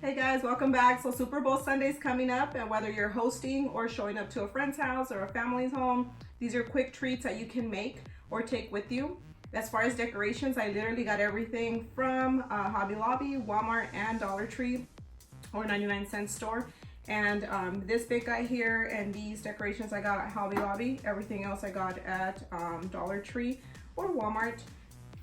Hey guys, welcome back. So Super Bowl Sunday's coming up, and whether you're hosting or showing up to a friend's house or a family's home, these are quick treats that you can make or take with you. As far as decorations, I literally got everything from Hobby Lobby, Walmart, and Dollar Tree or 99-cent store. And this big guy here and these decorations I got at Hobby Lobby. Everything else I got at Dollar Tree or Walmart.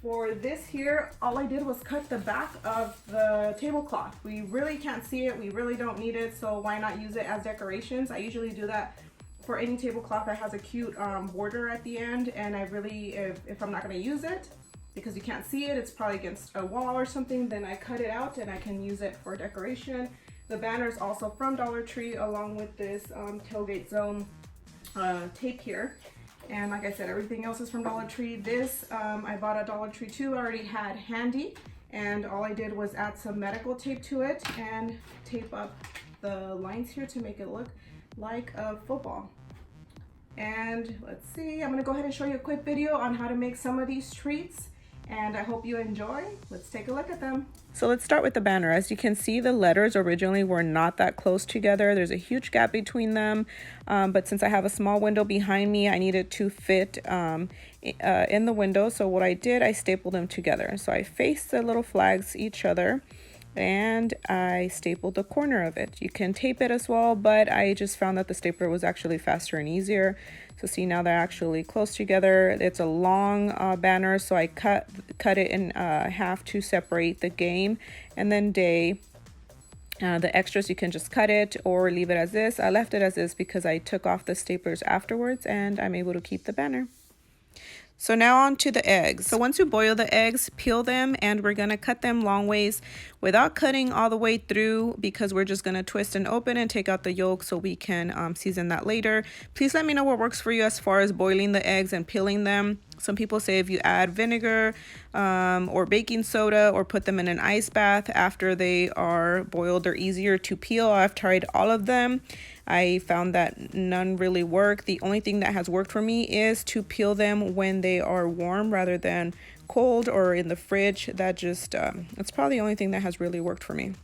For this here, all I did was cut the back of the tablecloth. We really can't see it, we really don't need it, so why not use it as decorations? I usually do that for any tablecloth that has a cute border at the end, and I really, if I'm not gonna use it, because you can't see it, it's probably against a wall or something, then I cut it out and I can use it for decoration. The banner is also from Dollar Tree, along with this tailgate zone tape here. And like I said, everything else is from Dollar Tree. This I bought at Dollar Tree too. I already had handy, and all I did was add some medical tape to it and tape up the lines here to make it look like a football. And let's see, I'm gonna go ahead and show you a quick video on how to make some of these treats, and I hope you enjoy. Let's take a look at them. So let's start with the banner. As you can see, the letters originally were not that close together. There's a huge gap between them, but since I have a small window behind me, I needed to fit in the window. So what I did, I stapled them together. So I faced the little flags each other, and I stapled the corner of it. You can tape it as well, but I just found that the stapler was actually faster and easier. So see, now they're actually close together. It's a long banner, so I cut it in half to separate the game and then day. The extras, you can just cut it or leave it as this. I left it as this because I took off the staplers afterwards, and I'm able to keep the banner. So now on to the eggs. So once you boil the eggs, peel them, and we're gonna cut them long ways without cutting all the way through, because we're just gonna twist and open and take out the yolk so we can season that later. Please let me know what works for you as far as boiling the eggs and peeling them. Some people say if you add vinegar or baking soda or put them in an ice bath after they are boiled, they're easier to peel. I've tried all of them. I found that none really work. The only thing that has worked for me is to peel them when they are warm rather than cold or in the fridge. That just, it's probably the only thing that has really worked for me.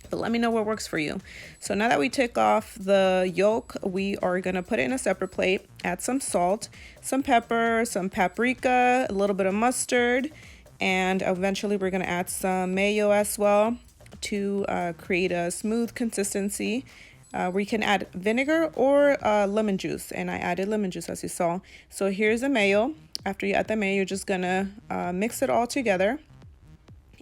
But let me know what works for you. So now that we took off the yolk, we are gonna put it in a separate plate, add some salt, some pepper, some paprika, a little bit of mustard, and eventually we're gonna add some mayo as well to create a smooth consistency. We can add vinegar or lemon juice, and I added lemon juice as you saw. So here's the mayo. After you add the mayo, you're just gonna mix it all together,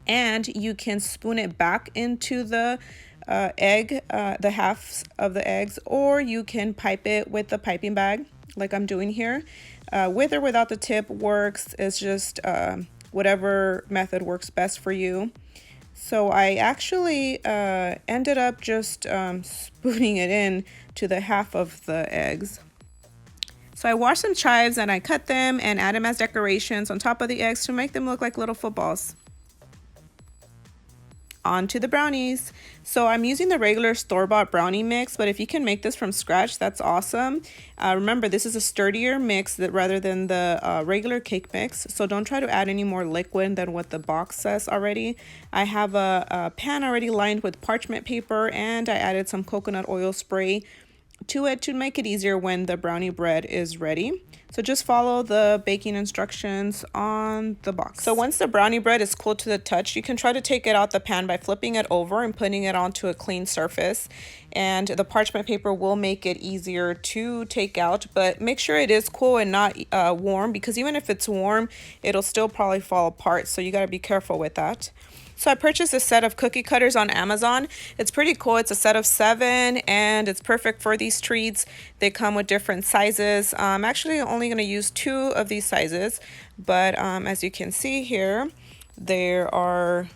and you can spoon it back into the egg, the halves of the eggs, or you can pipe it with the piping bag like I'm doing here. With or without the tip works. It's just whatever method works best for you. So I actually ended up just spooning it in to the half of the eggs. So I washed some chives and I cut them and add them as decorations on top of the eggs to make them look like little footballs. On to the brownies. So I'm using the regular store-bought brownie mix, but if you can make this from scratch, that's awesome. Remember, this is a sturdier mix rather than the regular cake mix, so don't try to add any more liquid than what the box says already. I have a pan already lined with parchment paper, and I added some coconut oil spray to it to make it easier when the brownie bread is ready. So just follow the baking instructions on the box. So once the brownie bread is cool to the touch, you can try to take it out the pan by flipping it over and putting it onto a clean surface. And the parchment paper will make it easier to take out, but make sure it is cool and not warm, because even if it's warm, it'll still probably fall apart. So you gotta be careful with that. So I purchased a set of cookie cutters on Amazon. It's pretty cool. It's a set of 7 and it's perfect for these treats. They come with different sizes. I'm actually only going to use 2 of these sizes, but as you can see here, there are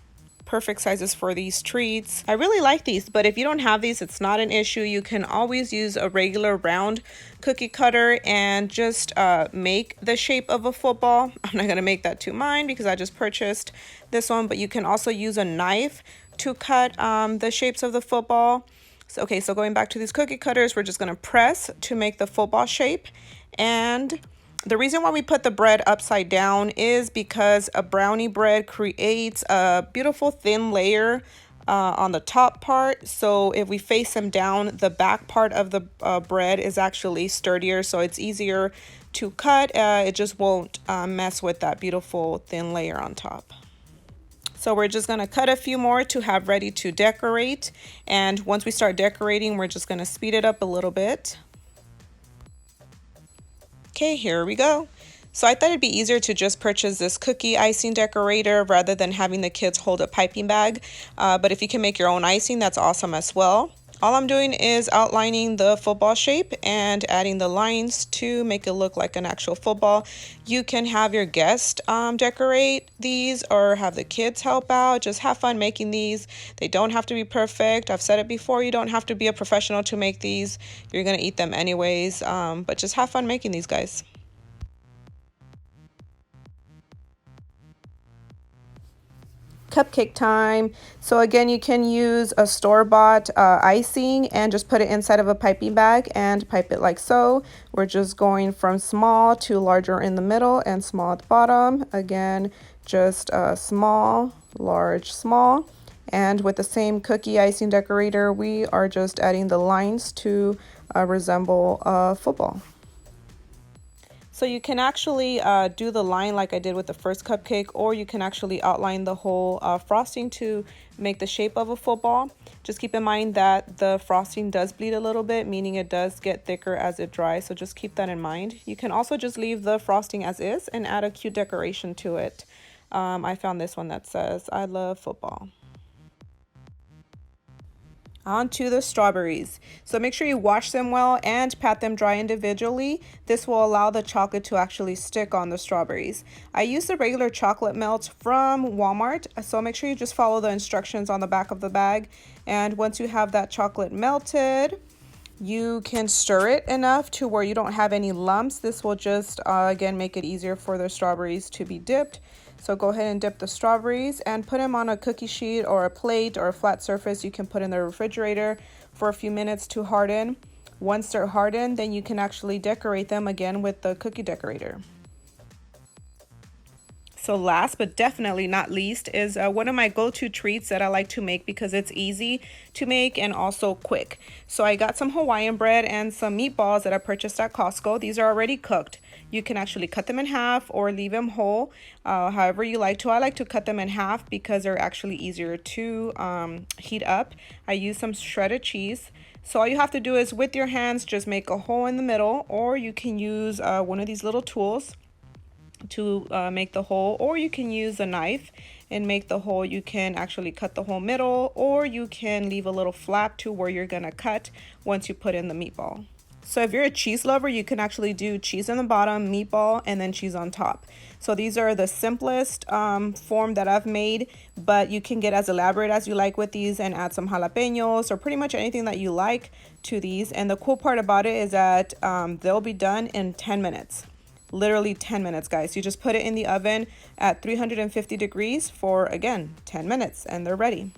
perfect sizes for these treats. I really like these, but if you don't have these, it's not an issue. You can always use a regular round cookie cutter and just make the shape of a football. I'm not gonna make that to mine because I just purchased this one, but you can also use a knife to cut the shapes of the football. So, okay, so going back to these cookie cutters, we're just gonna press to make the football shape. And the reason why we put the bread upside down is because a brownie bread creates a beautiful thin layer on the top part. So if we face them down, the back part of the bread is actually sturdier, so it's easier to cut. It just won't mess with that beautiful thin layer on top. So we're just gonna cut a few more to have ready to decorate. And once we start decorating, we're just gonna speed it up a little bit. Okay, here we go. So I thought it'd be easier to just purchase this cookie icing decorator rather than having the kids hold a piping bag. But if you can make your own icing, that's awesome as well. All I'm doing is outlining the football shape and adding the lines to make it look like an actual football. You can have your guest decorate these or have the kids help out. Just have fun making these. They don't have to be perfect. I've said it before, you don't have to be a professional to make these. You're gonna eat them anyways, but just have fun making these, guys. Cupcake time. So again, you can use a store-bought icing and just put it inside of a piping bag and pipe it like so. We're just going from small to larger in the middle and small at the bottom. Again, just small, large, small. And with the same cookie icing decorator, we are just adding the lines to resemble a football. So you can actually do the line like I did with the first cupcake, or you can actually outline the whole frosting to make the shape of a football. Just keep in mind that the frosting does bleed a little bit, meaning it does get thicker as it dries, so just keep that in mind. You can also just leave the frosting as is and add a cute decoration to it. I found this one that says, "I love football." On to the strawberries. So make sure you wash them well and pat them dry individually. This will allow the chocolate to actually stick on the strawberries. I use the regular chocolate melt from Walmart, so make sure you just follow the instructions on the back of the bag. And once you have that chocolate melted, you can stir it enough to where you don't have any lumps. This will just, again, make it easier for the strawberries to be dipped. So go ahead and dip the strawberries and put them on a cookie sheet or a plate or a flat surface you can put in the refrigerator for a few minutes to harden. Once they're hardened, then you can actually decorate them again with the cookie decorator. So last but definitely not least is one of my go-to treats that I like to make because it's easy to make and also quick. So I got some Hawaiian bread and some meatballs that I purchased at Costco. These are already cooked. You can actually cut them in half or leave them whole, however you like to. I like to cut them in half because they're actually easier to heat up. I use some shredded cheese. So all you have to do is with your hands just make a hole in the middle, or you can use one of these little tools to make the hole, or you can use a knife and make the hole. You can actually cut the whole middle, or you can leave a little flap to where you're gonna cut once you put in the meatball. So if you're a cheese lover, you can actually do cheese on the bottom, meatball, and then cheese on top. So these are the simplest form that I've made, but you can get as elaborate as you like with these and add some jalapenos or pretty much anything that you like to these. And the cool part about it is that they'll be done in 10 minutes. Literally 10 minutes, guys. You just put it in the oven at 350 degrees for, again, 10 minutes and they're ready.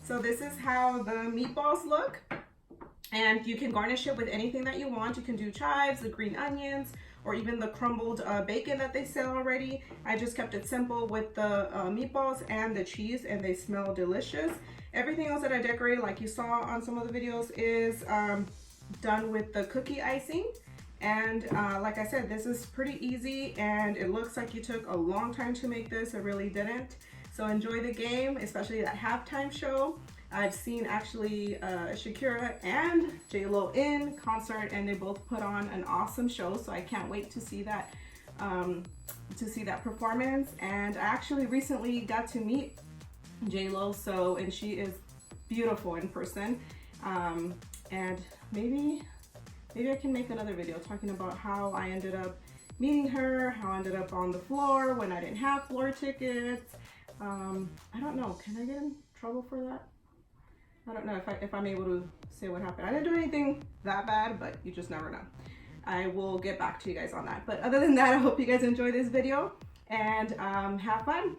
So this is how the meatballs look, and you can garnish it with anything that you want. You can do chives, the green onions, or even the crumbled bacon that they sell already. I just kept it simple with the meatballs and the cheese, and they smell delicious. Everything else that I decorated, like you saw on some of the videos, is done with the cookie icing. And like I said, this is pretty easy, and it looks like you took a long time to make this. It really didn't. So enjoy the game, especially that halftime show. I've seen actually Shakira and J-Lo in concert, and they both put on an awesome show. So I can't wait to see that performance. And I actually recently got to meet J-Lo, and she is beautiful in person. And maybe I can make another video talking about how I ended up meeting her, how I ended up on the floor when I didn't have floor tickets. I don't know, can I get in trouble for that? I don't know if I'm able to say what happened. I didn't do anything that bad, but you just never know. I will get back to you guys on that. But other than that, I hope you guys enjoy this video and have fun.